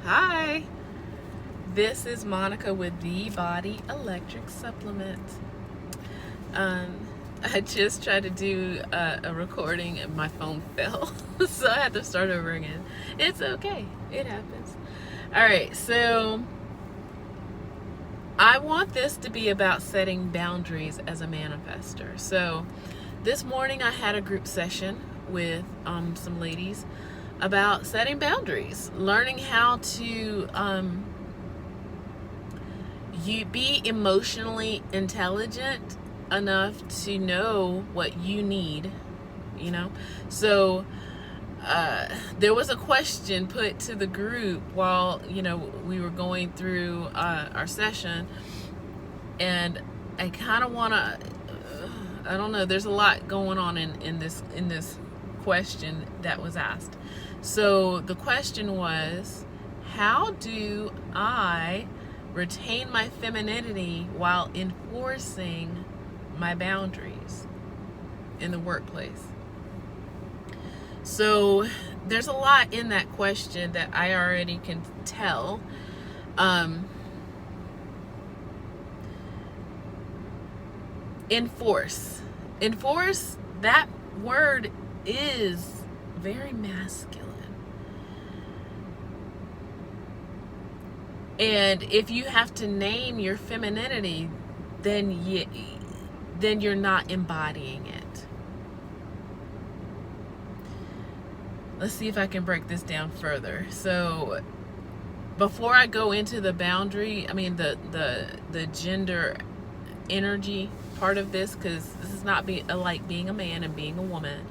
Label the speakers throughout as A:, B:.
A: Hi, this is Monica with the Body Electric Supplement. Um, I just tried to do a recording and my phone fell, so I had to start over again. It's okay, it happens. All right, so I want this to be about setting boundaries as a manifester. So this morning I had a group session with some ladies about setting boundaries, learning how to you be emotionally intelligent enough to know what you need, you know. So there was a question put to the group while we were going through our session, and I kind of want to I don't know, there's a lot going on in this question that was asked. So the question was, how do I retain my femininity while enforcing my boundaries in the workplace? So there's a lot in that question that I already can tell. Enforce, that word is very masculine. And if you have to name your femininity, then you're not embodying it. Let's see if I can break this down further. So before I go into the boundary, the gender energy part of this, because this is not like being a man and being a woman.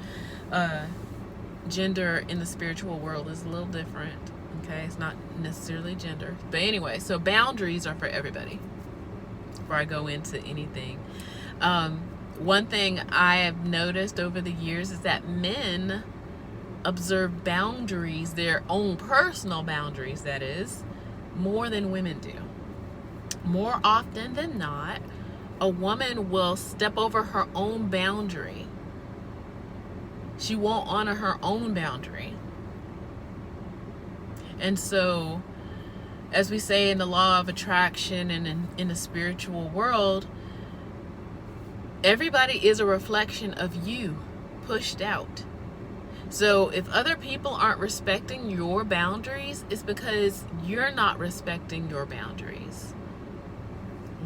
A: Gender in the spiritual world is a little different. Okay, it's not necessarily gender, but anyway, so boundaries are for everybody. Before I go into anything, one thing I have noticed over the years is that men observe boundaries, their own personal boundaries, that is, more than women do. More often than not, a woman will step over her own boundary. She won't honor her own boundary. And so, as we say in the law of attraction and in the spiritual world, everybody is a reflection of you pushed out. So if other people aren't respecting your boundaries, it's because you're not respecting your boundaries.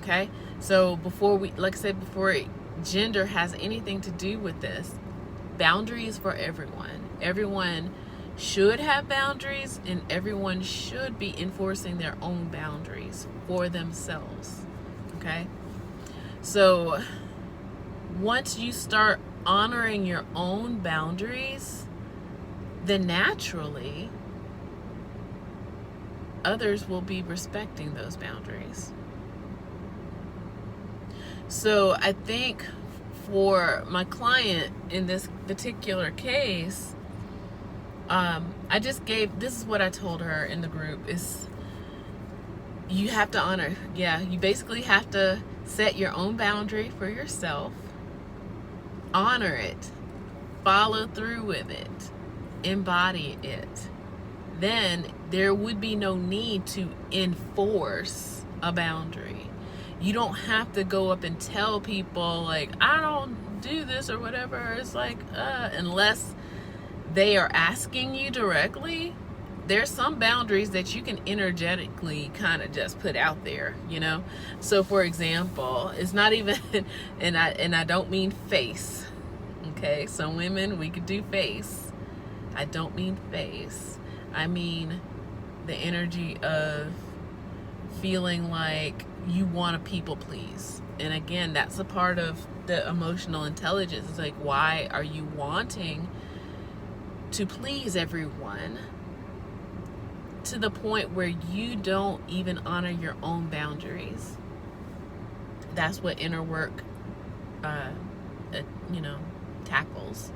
A: Okay? So before gender has anything to do with this, boundaries for everyone. Everyone should have boundaries, and everyone should be enforcing their own boundaries for themselves. Okay? So once you start honoring your own boundaries, then naturally others will be respecting those boundaries. So I think for my client in this particular case, this is what I told her in the group, is you have to honor, you basically have to set your own boundary for yourself, honor it, follow through with it, embody it. Then there would be no need to enforce a boundary. You don't have to go up and tell people, like, I don't do this or whatever. It's like, unless they are asking you directly, there's some boundaries that you can energetically kind of just put out there, So for example, it's not even, and I don't mean face. Okay, some women, we could do face. I don't mean face. I mean the energy of feeling like you want to people please. And again, that's a part of the emotional intelligence. It's like, why are you wanting to please everyone to the point where you don't even honor your own boundaries? That's what inner work tackles.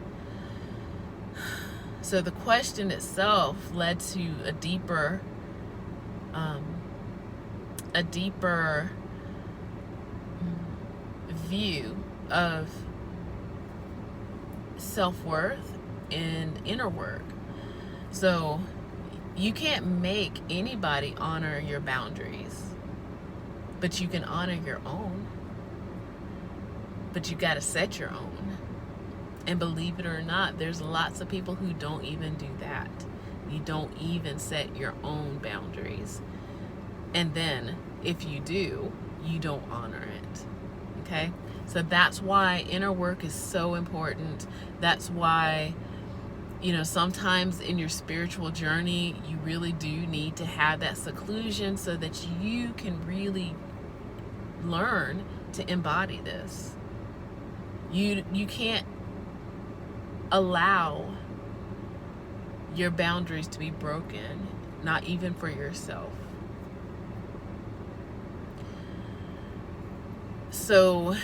A: So the question itself led to a deeper view of self-worth and inner work. So You can't make anybody honor your boundaries, but you can honor your own. But you got to set your own. And believe it or not, there's lots of people who don't even do that. You don't even set your own boundaries. And then if you do, you don't honor it. Okay? So that's why inner work is so important. That's why, sometimes in your spiritual journey, you really do need to have that seclusion so that you can really learn to embody this. You can't allow your boundaries to be broken, not even for yourself. So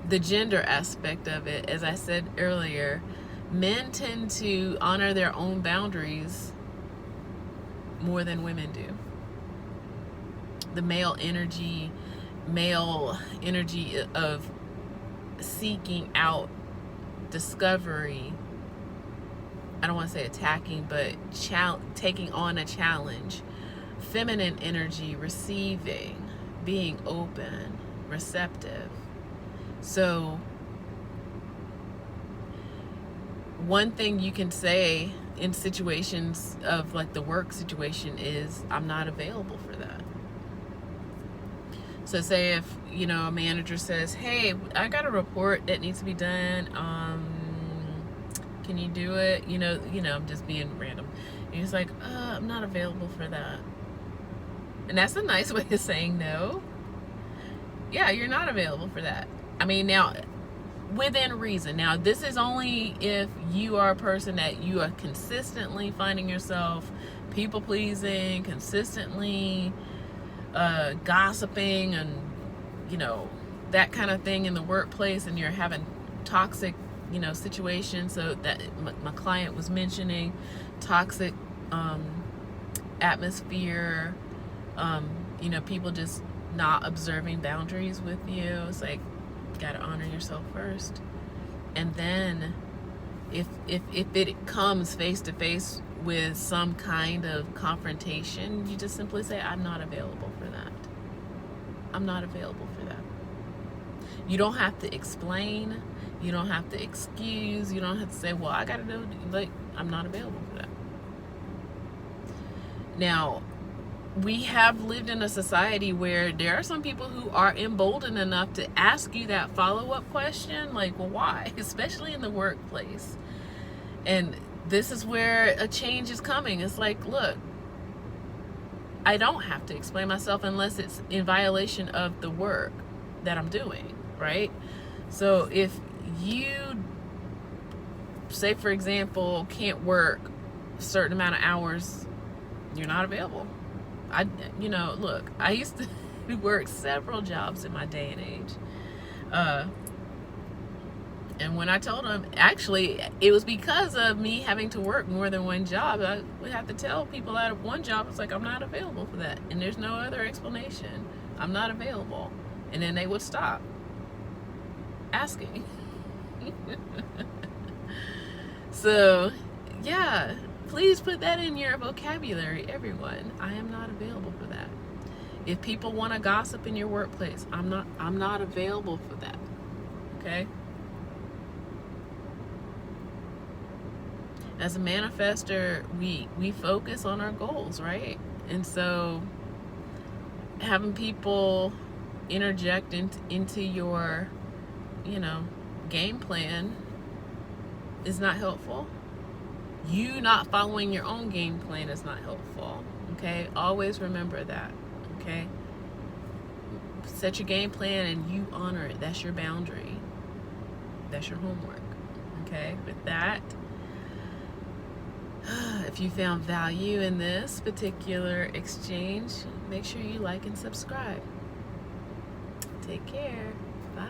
A: the gender aspect of it, as I said earlier, men tend to honor their own boundaries more than women do. The male energy of seeking out discovery, I don't want to say attacking, but taking on a challenge. Feminine energy, receiving, being open, receptive. So one thing you can say in situations of like the work situation is, I'm not available for that. So say if, a manager says, hey, I got a report that needs to be done. Can you do it? I'm just being random. And he's like, I'm not available for that. And that's a nice way of saying no. Yeah, you're not available for that. I mean, now, within reason. Now, this is only if you are a person that you are consistently finding yourself people-pleasing, consistently gossiping and, that kind of thing in the workplace, and you're having toxic, situations. So that my client was mentioning toxic atmosphere, people just not observing boundaries with you. It's like, you got to honor yourself first. And then if it comes face to face with some kind of confrontation, you just simply say, I'm not available for that. I'm not available for that. You don't have to explain. You don't have to excuse. You don't have to say, well, I got to do, I'm not available for that. Now, we have lived in a society where there are some people who are emboldened enough to ask you that follow-up question, like, well, why? Especially in the workplace. And this is where a change is coming. It's like, look, I don't have to explain myself unless it's in violation of the work that I'm doing, right? So if you, say for example, can't work a certain amount of hours, you're not available. Look, I used to work several jobs in my day and age. And when I told them, actually, it was because of me having to work more than one job. I would have to tell people out of one job, it's like, I'm not available for that. And there's no other explanation. I'm not available. And then they would stop asking. So, yeah, please put that in your vocabulary, everyone. I am not available for that. If people want to gossip in your workplace, I'm not available for that. Okay? As a manifestor, we focus on our goals, right? And so having people interject into your, game plan is not helpful. You not following your own game plan is not helpful. Okay? Always remember that. Okay? Set your game plan and you honor it. That's your boundary. That's your homework. Okay? With that, if you found value in this particular exchange, make sure you like and subscribe. Take care. Bye.